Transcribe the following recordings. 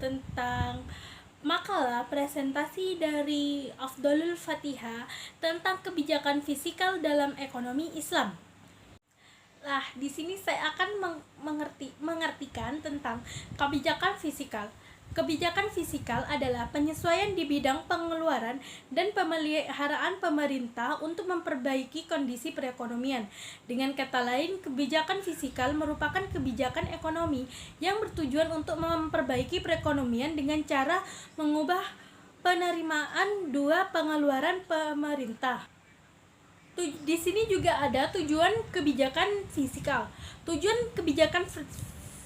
tentang makalah presentasi dari Afdolul Fatihah tentang kebijakan fiskal dalam ekonomi Islam. Nah, di sini saya akan mengartikan tentang kebijakan fiskal. Kebijakan fiskal adalah penyesuaian di bidang pengeluaran dan pemeliharaan pemerintah untuk memperbaiki kondisi perekonomian. Dengan kata lain, kebijakan fiskal merupakan kebijakan ekonomi yang bertujuan untuk memperbaiki perekonomian dengan cara mengubah penerimaan dua pengeluaran pemerintah. Di sini juga ada tujuan kebijakan fiskal. Tujuan kebijakan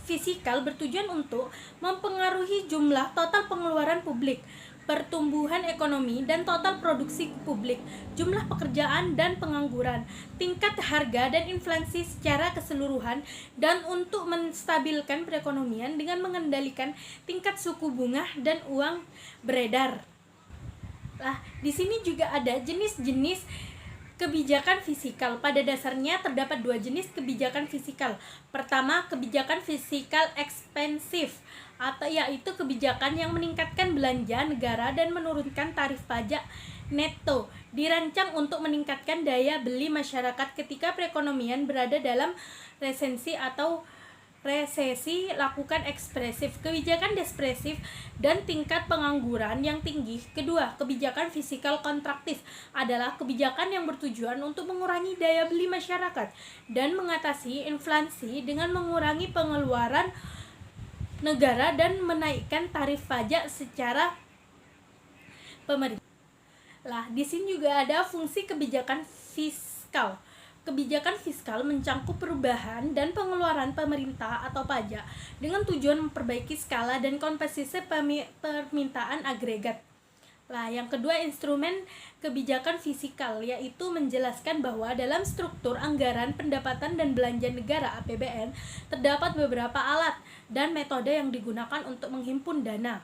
fiskal bertujuan untuk mempengaruhi jumlah total pengeluaran publik, pertumbuhan ekonomi dan total produksi publik, jumlah pekerjaan dan pengangguran, tingkat harga dan inflasi secara keseluruhan, dan untuk menstabilkan perekonomian dengan mengendalikan tingkat suku bunga dan uang beredar. Nah, di sini juga ada jenis-jenis kebijakan fiskal. Pada dasarnya terdapat dua jenis kebijakan fiskal. Pertama, kebijakan fiskal ekspansif, atau yaitu kebijakan yang meningkatkan belanja negara dan menurunkan tarif pajak neto. Dirancang untuk meningkatkan daya beli masyarakat ketika perekonomian berada dalam resesi atau resesi. Lakukan ekspresif, kebijakan depresif, dan tingkat pengangguran yang tinggi. Kedua, kebijakan fiskal kontraktif adalah kebijakan yang bertujuan untuk mengurangi daya beli masyarakat dan mengatasi inflasi dengan mengurangi pengeluaran negara dan menaikkan tarif pajak secara pemerintah. Lah, di sini juga ada fungsi kebijakan fiskal. Kebijakan fiskal mencangkup perubahan dan pengeluaran pemerintah atau pajak dengan tujuan memperbaiki skala dan komposisi permintaan agregat. Nah, yang kedua, instrumen kebijakan fiskal, yaitu menjelaskan bahwa dalam struktur anggaran pendapatan dan belanja negara APBN terdapat beberapa alat dan metode yang digunakan untuk menghimpun dana.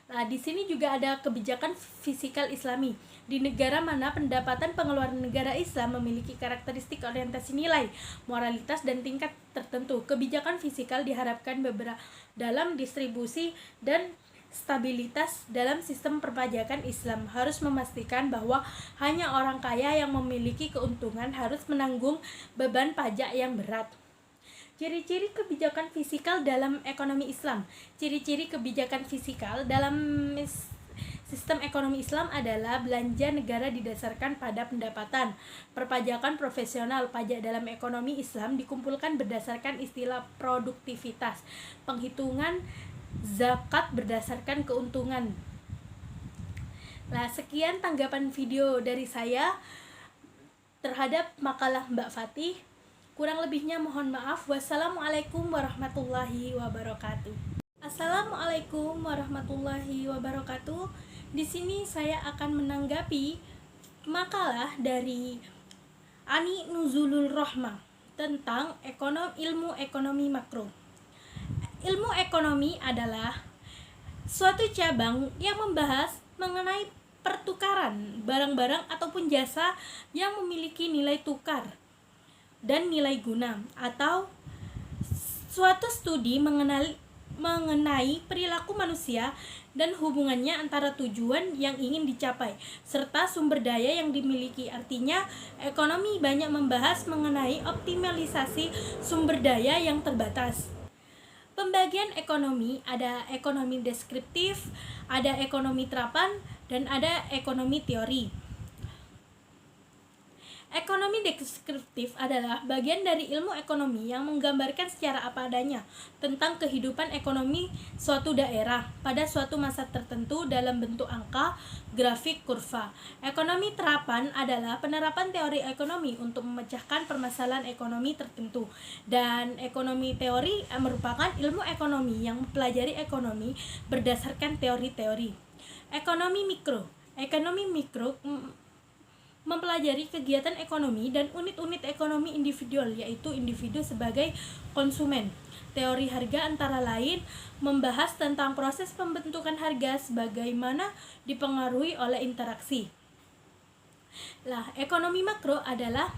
Nah, di sini juga ada kebijakan fiskal Islami. Di negara mana pendapatan pengeluaran negara Islam memiliki karakteristik orientasi nilai, moralitas, dan tingkat tertentu, kebijakan fiskal diharapkan dalam distribusi dan stabilitas dalam sistem perpajakan Islam harus memastikan bahwa hanya orang kaya yang memiliki keuntungan harus menanggung beban pajak yang berat. Ciri-ciri kebijakan fiskal dalam ekonomi Islam. Ciri-ciri kebijakan fiskal dalam sistem ekonomi Islam adalah belanja negara didasarkan pada pendapatan, perpajakan profesional, pajak dalam ekonomi Islam dikumpulkan berdasarkan istilah produktivitas, penghitungan zakat berdasarkan keuntungan. Nah, sekian tanggapan video dari saya terhadap makalah Mbak Fatih. Kurang lebihnya mohon maaf. Wassalamualaikum warahmatullahi wabarakatuh. Assalamualaikum warahmatullahi wabarakatuh. Di sini saya akan menanggapi makalah dari Ani Nuzulul Rohmah tentang ilmu ekonomi makro. Ilmu ekonomi adalah suatu cabang yang membahas mengenai pertukaran barang-barang ataupun jasa yang memiliki nilai tukar dan nilai guna, atau suatu studi mengenai perilaku manusia dan hubungannya antara tujuan yang ingin dicapai serta sumber daya yang dimiliki. Artinya, ekonomi banyak membahas mengenai optimalisasi sumber daya yang terbatas. Pembagian ekonomi ada ekonomi deskriptif, ada ekonomi terapan, dan ada ekonomi teori. Ekonomi deskriptif adalah bagian dari ilmu ekonomi yang menggambarkan secara apa adanya tentang kehidupan ekonomi suatu daerah pada suatu masa tertentu dalam bentuk angka, grafik, kurva. Ekonomi terapan adalah penerapan teori ekonomi untuk memecahkan permasalahan ekonomi tertentu. Dan ekonomi teori merupakan ilmu ekonomi yang mempelajari ekonomi berdasarkan teori-teori. Ekonomi mikro mempelajari kegiatan ekonomi dan unit-unit ekonomi individual, yaitu individu sebagai konsumen. Teori harga antara lain membahas tentang proses pembentukan harga sebagaimana dipengaruhi oleh interaksi. Ekonomi makro adalah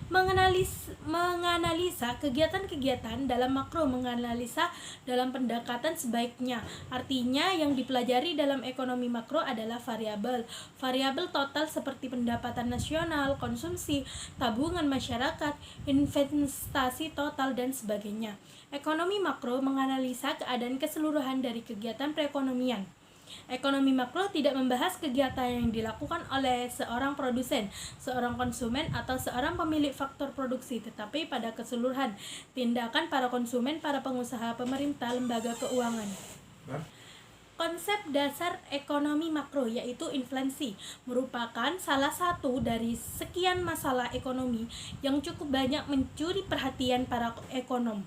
menganalisa kegiatan-kegiatan dalam makro, menganalisa dalam pendekatan sebaiknya. Artinya yang dipelajari dalam ekonomi makro adalah variabel total seperti pendapatan nasional, konsumsi, tabungan masyarakat, investasi total, dan sebagainya. Ekonomi makro menganalisa keadaan keseluruhan dari kegiatan perekonomian. Ekonomi makro tidak membahas kegiatan yang dilakukan oleh seorang produsen, seorang konsumen, atau seorang pemilik faktor produksi, tetapi pada keseluruhan tindakan para konsumen, para pengusaha, pemerintah, lembaga keuangan. Konsep dasar ekonomi makro yaitu inflasi merupakan salah satu dari sekian masalah ekonomi yang cukup banyak mencuri perhatian para ekonom.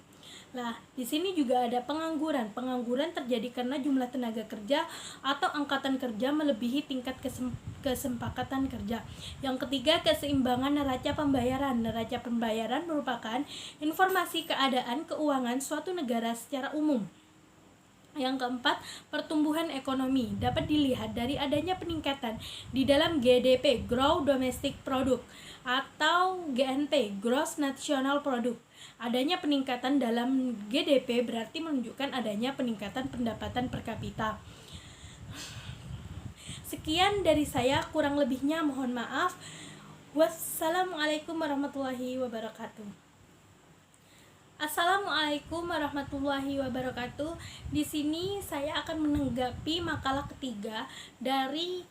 Nah, di sini juga ada pengangguran. Pengangguran terjadi karena jumlah tenaga kerja atau angkatan kerja melebihi tingkat kesepakatan kerja. Yang ketiga, keseimbangan neraca pembayaran. Neraca pembayaran merupakan informasi keadaan keuangan suatu negara secara umum. Yang keempat, pertumbuhan ekonomi dapat dilihat dari adanya peningkatan di dalam GDP, Gross Domestic Product, atau GNP, Gross National Product. Adanya peningkatan dalam GDP berarti menunjukkan adanya peningkatan pendapatan per kapita. Sekian dari saya, kurang lebihnya mohon maaf. Wassalamualaikum warahmatullahi wabarakatuh. Assalamualaikum warahmatullahi wabarakatuh. Di sini saya akan menanggapi makalah ketiga dari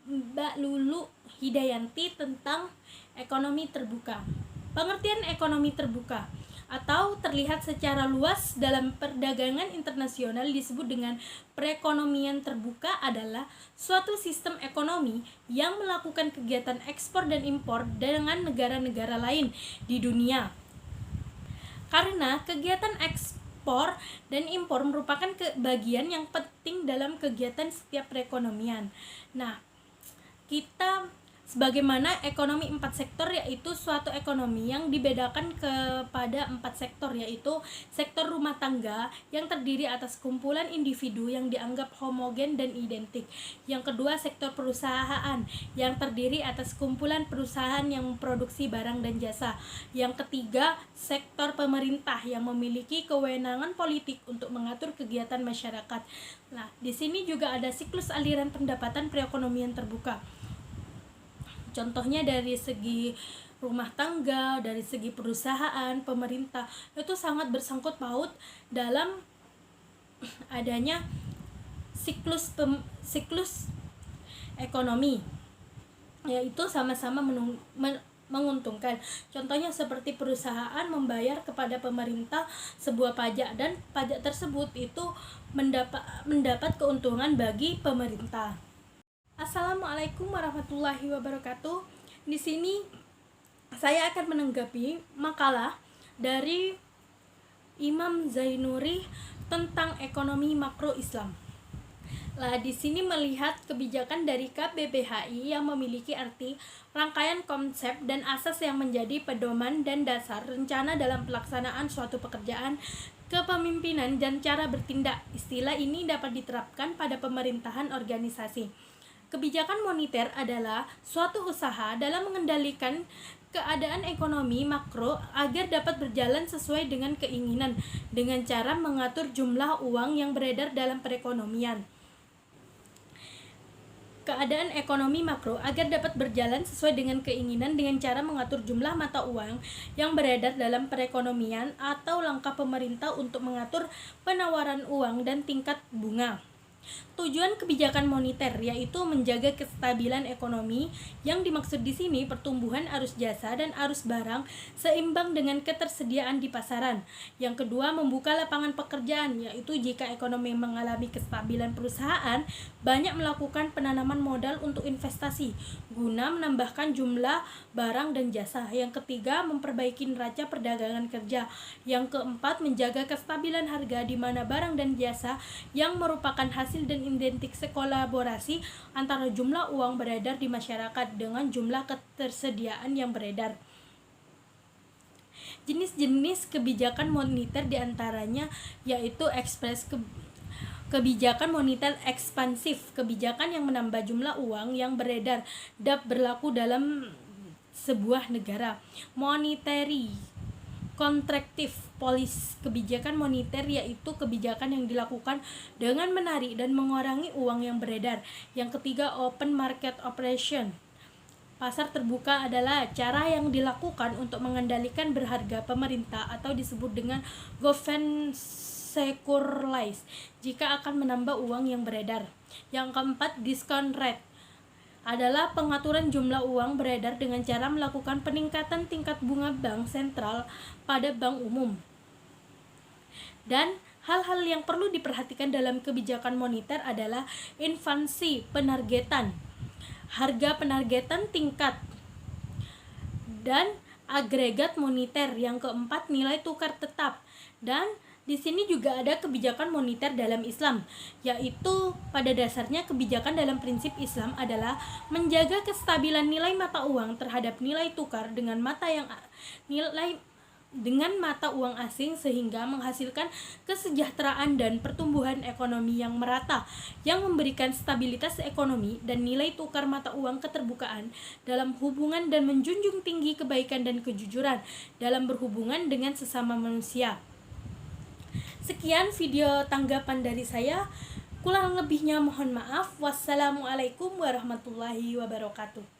Mbak Lulu Hidayanti tentang ekonomi terbuka. Pengertian ekonomi terbuka atau terlihat secara luas dalam perdagangan internasional disebut dengan perekonomian terbuka adalah suatu sistem ekonomi yang melakukan kegiatan ekspor dan impor dengan negara-negara lain di dunia. Karena kegiatan ekspor dan impor merupakan bagian yang penting dalam kegiatan setiap perekonomian. Nah, kita sebagaimana ekonomi 4 sektor, yaitu suatu ekonomi yang dibedakan kepada 4 sektor, yaitu sektor rumah tangga yang terdiri atas kumpulan individu yang dianggap homogen dan identik. Yang kedua, sektor perusahaan yang terdiri atas kumpulan perusahaan yang memproduksi barang dan jasa. Yang ketiga, sektor pemerintah yang memiliki kewenangan politik untuk mengatur kegiatan masyarakat. Nah, di sini juga ada siklus aliran pendapatan perekonomian terbuka. Contohnya dari segi rumah tangga, dari segi perusahaan, pemerintah, itu sangat bersangkut paut dalam adanya siklus ekonomi, yaitu sama-sama menguntungkan. Contohnya seperti perusahaan membayar kepada pemerintah sebuah pajak dan pajak tersebut itu mendapat keuntungan bagi pemerintah. Assalamualaikum warahmatullahi wabarakatuh. Di sini saya akan menanggapi makalah dari Imam Zainuri tentang ekonomi makro Islam. Nah, di sini melihat kebijakan dari KBBHI yang memiliki arti rangkaian konsep dan asas yang menjadi pedoman dan dasar rencana dalam pelaksanaan suatu pekerjaan, kepemimpinan, dan cara bertindak. Istilah ini dapat diterapkan pada pemerintahan organisasi. Kebijakan moneter adalah suatu usaha dalam mengendalikan keadaan ekonomi makro agar dapat berjalan sesuai dengan keinginan dengan cara mengatur jumlah uang yang beredar dalam perekonomian. Keadaan ekonomi makro agar dapat berjalan sesuai dengan keinginan dengan cara mengatur jumlah mata uang yang beredar dalam perekonomian atau langkah pemerintah untuk mengatur penawaran uang dan tingkat bunga. Tujuan kebijakan moneter yaitu menjaga kestabilan ekonomi. Yang dimaksud di sini pertumbuhan arus jasa dan arus barang seimbang dengan ketersediaan di pasaran. Yang kedua, membuka lapangan pekerjaan, yaitu jika ekonomi mengalami kestabilan perusahaan banyak melakukan penanaman modal untuk investasi guna menambahkan jumlah barang dan jasa. Yang ketiga, memperbaiki neraca perdagangan kerja. Yang keempat, menjaga kestabilan harga di mana barang dan jasa yang merupakan hasil dan identik sekolaborasi antara jumlah uang beredar di masyarakat dengan jumlah ketersediaan yang beredar. Jenis-jenis kebijakan moneter diantaranya yaitu kebijakan moneter ekspansif, kebijakan yang menambah jumlah uang yang beredar, berlaku dalam sebuah negara. Monetary kontraktif policy, kebijakan moneter yaitu kebijakan yang dilakukan dengan menarik dan mengurangi uang yang beredar. Yang ketiga, open market operation. Pasar terbuka adalah cara yang dilakukan untuk mengendalikan berharga pemerintah atau disebut dengan government securities jika akan menambah uang yang beredar. Yang keempat, discount rate adalah pengaturan jumlah uang beredar dengan cara melakukan peningkatan tingkat bunga bank sentral pada bank umum. Dan hal-hal yang perlu diperhatikan dalam kebijakan moneter adalah inflasi penargetan, harga penargetan tingkat, dan agregat moneter. Yang keempat, nilai tukar tetap. Dan di sini juga ada kebijakan moneter dalam Islam, yaitu pada dasarnya kebijakan dalam prinsip Islam adalah menjaga kestabilan nilai mata uang terhadap nilai tukar dengan mata uang asing sehingga menghasilkan kesejahteraan dan pertumbuhan ekonomi yang merata yang memberikan stabilitas ekonomi dan nilai tukar mata uang keterbukaan dalam hubungan dan menjunjung tinggi kebaikan dan kejujuran dalam berhubungan dengan sesama manusia. Sekian video tanggapan dari saya. Kurang lebihnya mohon maaf. Wassalamualaikum warahmatullahi wabarakatuh.